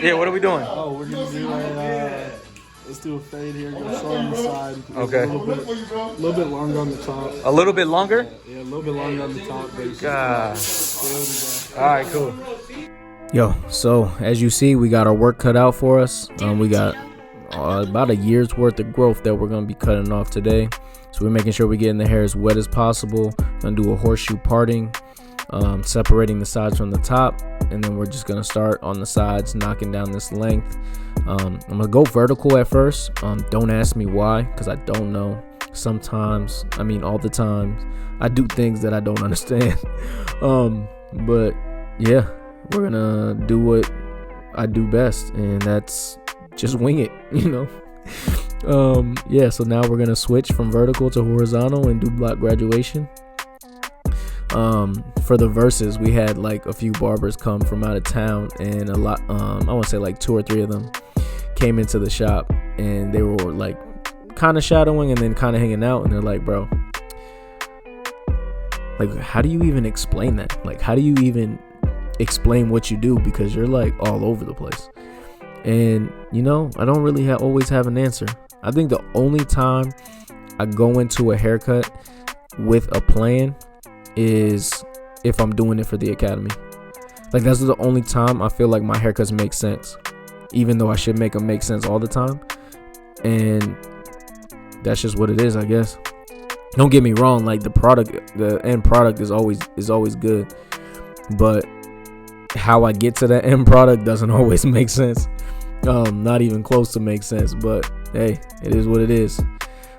Yeah, what are we doing? Oh, we're gonna do let's do a fade here. Go short on the side. Okay. A little bit longer on the top. A little bit longer? Yeah, a little bit longer on the top. But God. All right, cool. Yo, so as you see, we got our work cut out for us. We got about a year's worth of growth that we're gonna be cutting off today. So we're making sure we're getting the hair as wet as possible. Gonna do a horseshoe parting, separating the sides from the top, and then we're just gonna start on the sides, knocking down this length. I'm gonna go vertical at first. Don't ask me why, because I don't know. Sometimes, all the time, I do things that I don't understand. But yeah, we're gonna do what I do best, and that's just wing it, Yeah, so now we're gonna switch from vertical to horizontal and do block graduation. For the verses, we had like a few barbers come from out of town, and a lot, I want to say like 2 or 3 of them came into the shop, and they were like kind of shadowing and then kind of hanging out, and they're like, bro, like, how do you even explain that? Like, how do you even explain what you do? Because you're like all over the place. And I don't really always have an answer. I think the only time I go into a haircut with a plan is if I'm doing it for the academy. Like, that's the only time I feel like my haircuts make sense, even though I should make them make sense all the time. And that's just what it is, I guess. Don't get me wrong, like the end product is always good, but how I get to that end product doesn't always make sense. Not even close to make sense, but hey, it is what it is.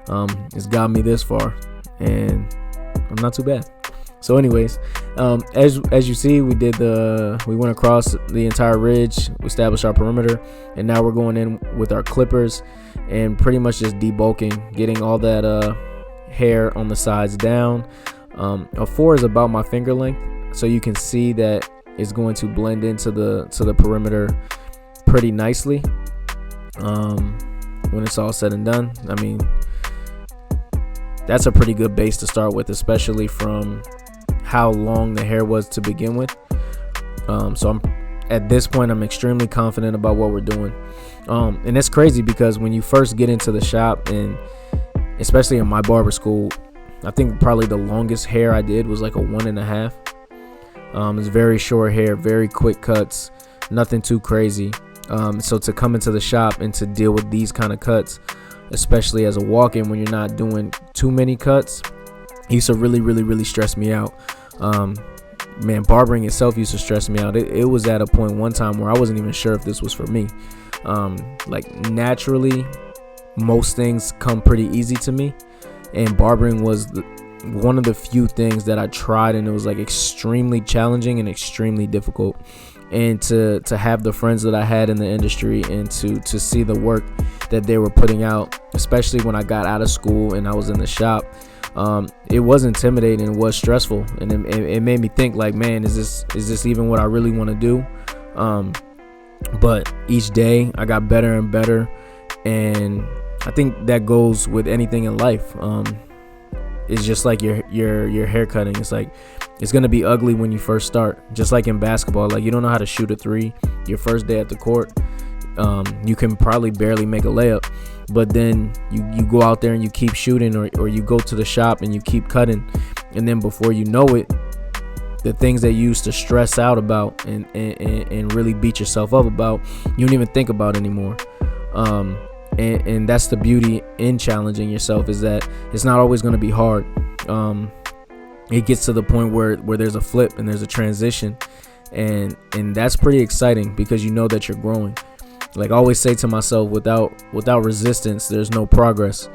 It's got me this far, and I'm not too bad. So anyways, as you see, we went across the entire ridge, we established our perimeter, and now we're going in with our clippers and pretty much just debulking, getting all that hair on the sides down. A 4 is about my finger length, so you can see that it's going to blend into the perimeter pretty nicely when it's all said and done. That's a pretty good base to start with, especially from how long the hair was to begin with. So at this point I'm extremely confident about what we're doing. And it's crazy because when you first get into the shop, and especially in my barber school, I think probably the longest hair I did was like a 1.5. It's very short hair, very quick cuts, nothing too crazy. So to come into the shop and to deal with these kind of cuts, especially as a walk-in when you're not doing too many cuts, used to really stress me out. Barbering itself used to stress me out. It was at a point one time where I wasn't even sure if this was for me. Like, naturally, most things come pretty easy to me, and barbering was one of the few things that I tried, and it was like extremely challenging and extremely difficult. And to have the friends that I had in the industry, and to see the work that they were putting out, especially when I got out of school and I was in the shop, it was intimidating, it was stressful, and it made me think like, man, is this even what I really want to do? But each day I got better and better, and I think that goes with anything in life. It's just like your hair cutting. It's like, it's gonna be ugly when you first start. Just like in basketball, like, you don't know how to shoot a 3 your first day at the court. You can probably barely make a layup, but then you go out there and you keep shooting, or you go to the shop and you keep cutting, and then before you know it, the things that you used to stress out about and really beat yourself up about, you don't even think about anymore. And that's the beauty in challenging yourself, is that it's not always going to be hard. It gets to the point where there's a flip and there's a transition, and that's pretty exciting, because you know that you're growing. Like I always say to myself, without resistance, there's no progress.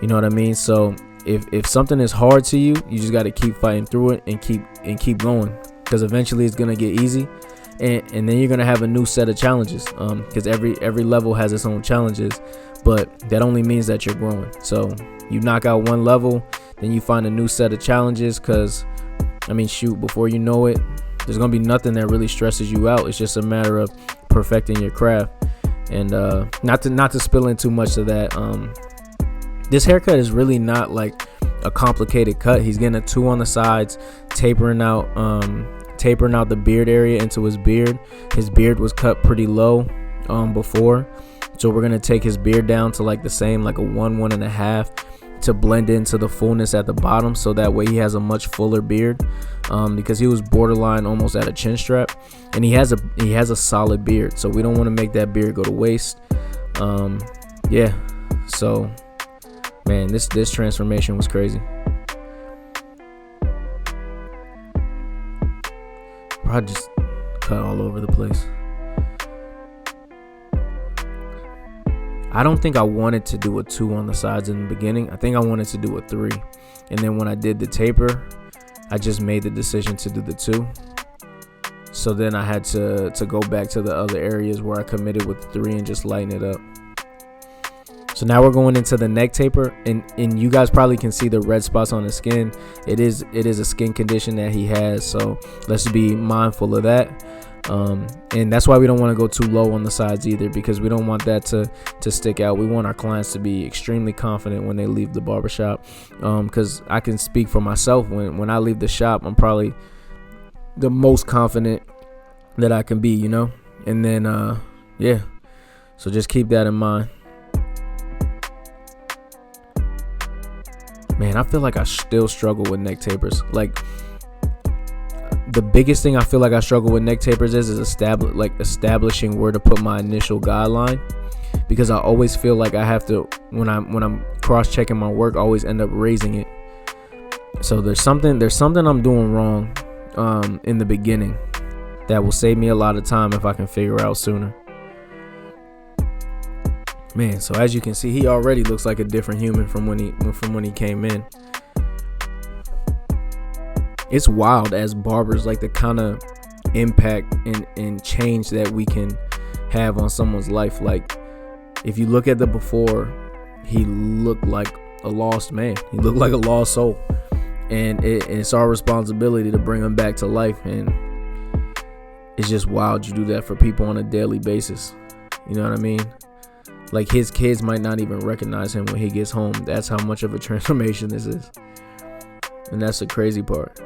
You know what I mean? So if something is hard to you, you just got to keep fighting through it and keep going, because eventually it's gonna get easy, and then you're gonna have a new set of challenges. Because every level has its own challenges, but that only means that you're growing. So you knock out one level, then you find a new set of challenges, because before you know it, there's gonna be nothing that really stresses you out. It's just a matter of perfecting your craft. And not to spill in too much of that, this haircut is really not like a complicated cut. He's getting a 2 on the sides, tapering out the beard area into his beard. His beard was cut pretty low, before. So we're gonna take his beard down to like the same, like a 1.5, to blend into the fullness at the bottom, so that way he has a much fuller beard, because he was borderline almost at a chin strap, and he has a solid beard, so we don't want to make that beard go to waste. Yeah, so man, this transformation was crazy. Probably just cut all over the place. I don't think I wanted to do a 2 on the sides in the beginning. I think I wanted to do a 3. And then when I did the taper, I just made the decision to do the 2. So then I had to go back to the other areas where I committed with the 3 and just lighten it up. So now we're going into the neck taper, and you guys probably can see the red spots on his skin. It is a skin condition that he has, so let's be mindful of that. And that's why we don't want to go too low on the sides either, because we don't want that to stick out. We want our clients to be extremely confident when they leave the barbershop, because I can speak for myself. When I leave the shop, I'm probably the most confident that I can be, you know. And then yeah, so just keep that in mind. Man, I feel like I still struggle with neck tapers. Like, the biggest thing I feel like I struggle with neck tapers is establishing where to put my initial guideline, because I always feel like I have to, when I'm cross-checking my work, I always end up raising it. So there's something I'm doing wrong in the beginning that will save me a lot of time if I can figure out sooner. Man, so as you can see, he already looks like a different human from when he came in. It's wild as barbers, like the kind of impact and change that we can have on someone's life. Like, if you look at the before, he looked like a lost man. He looked like a lost soul. And it's our responsibility to bring him back to life. And it's just wild you do that for people on a daily basis. You know what I mean? Like, his kids might not even recognize him when he gets home. That's how much of a transformation this is. And that's the crazy part.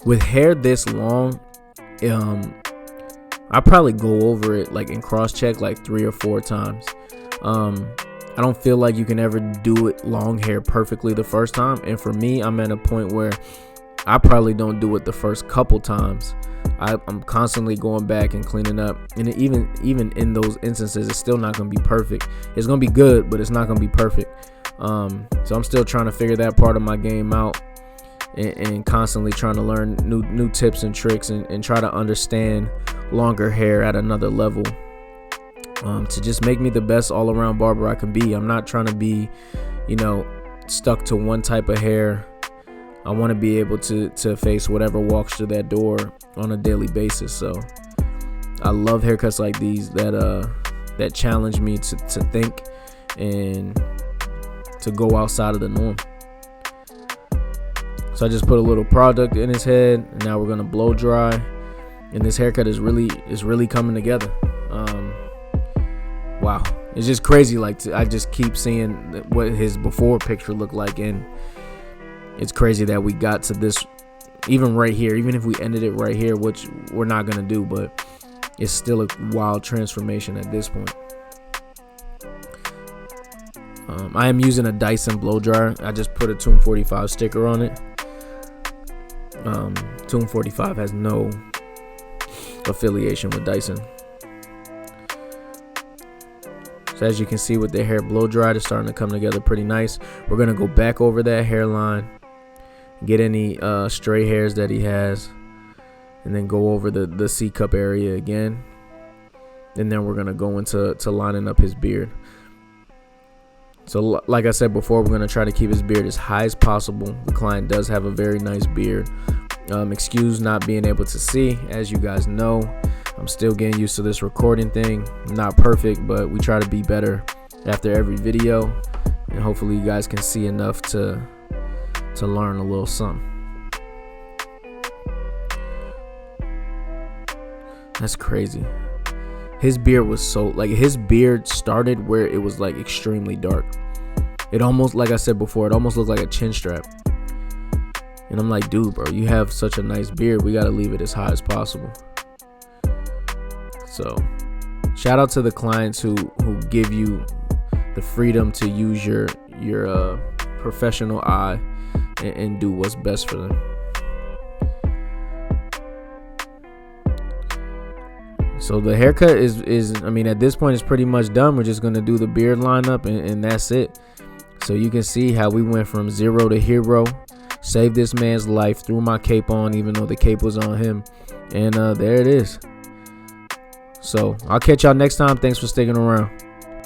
With hair this long, I probably go over it like in cross-check like 3 or 4 times. I don't feel like you can ever do it long hair perfectly the first time. And for me, I'm at a point where I probably don't do it the first couple times. I'm constantly going back and cleaning up, and even in those instances, it's still not going to be perfect. It's going to be good, but it's not going to be perfect. So I'm still trying to figure that part of my game out, and constantly trying to learn new tips and tricks, and try to understand longer hair at another level, to just make me the best all-around barber I can be. I'm not trying to be, stuck to one type of hair. I want to be able to face whatever walks through that door on a daily basis. So I love haircuts like these that challenge me to think and to go outside of the norm. So I just put a little product in his head, and now we're gonna blow dry, and this haircut is really coming together. Wow, it's just crazy. Like, I just keep seeing what his before picture looked like, and it's crazy that we got to this, even right here. Even if we ended it right here, which we're not gonna do, but it's still a wild transformation at this point. I am using a Dyson blow dryer. I just put a Tomb 45 sticker on it. Tomb 45 has no affiliation with Dyson. So as you can see with the hair blow dried, it's starting to come together pretty nice. We're gonna go back over that hairline, get any stray hairs that he has, and then go over the C cup area again. And then we're gonna go into lining up his beard. So like I said before, we're gonna try to keep his beard as high as possible. The client does have a very nice beard. Excuse not being able to see. As you guys know, I'm still getting used to this recording thing. Not perfect, but we try to be better after every video, and hopefully you guys can see enough to learn a little something. That's crazy. His beard was his beard started where it was like extremely dark. It almost, like I said before, it almost looked like a chin strap. And I'm like, dude, bro, you have such a nice beard. We got to leave it as high as possible. So shout out to the clients who give you the freedom to use your professional eye and do what's best for them. So the haircut is I mean, at this point it's pretty much done. We're just gonna do the beard lineup and that's it. So you can see how we went from zero to hero. Saved this man's life, threw my cape on even though the cape was on him. And there it is. So I'll catch y'all next time. Thanks for sticking around.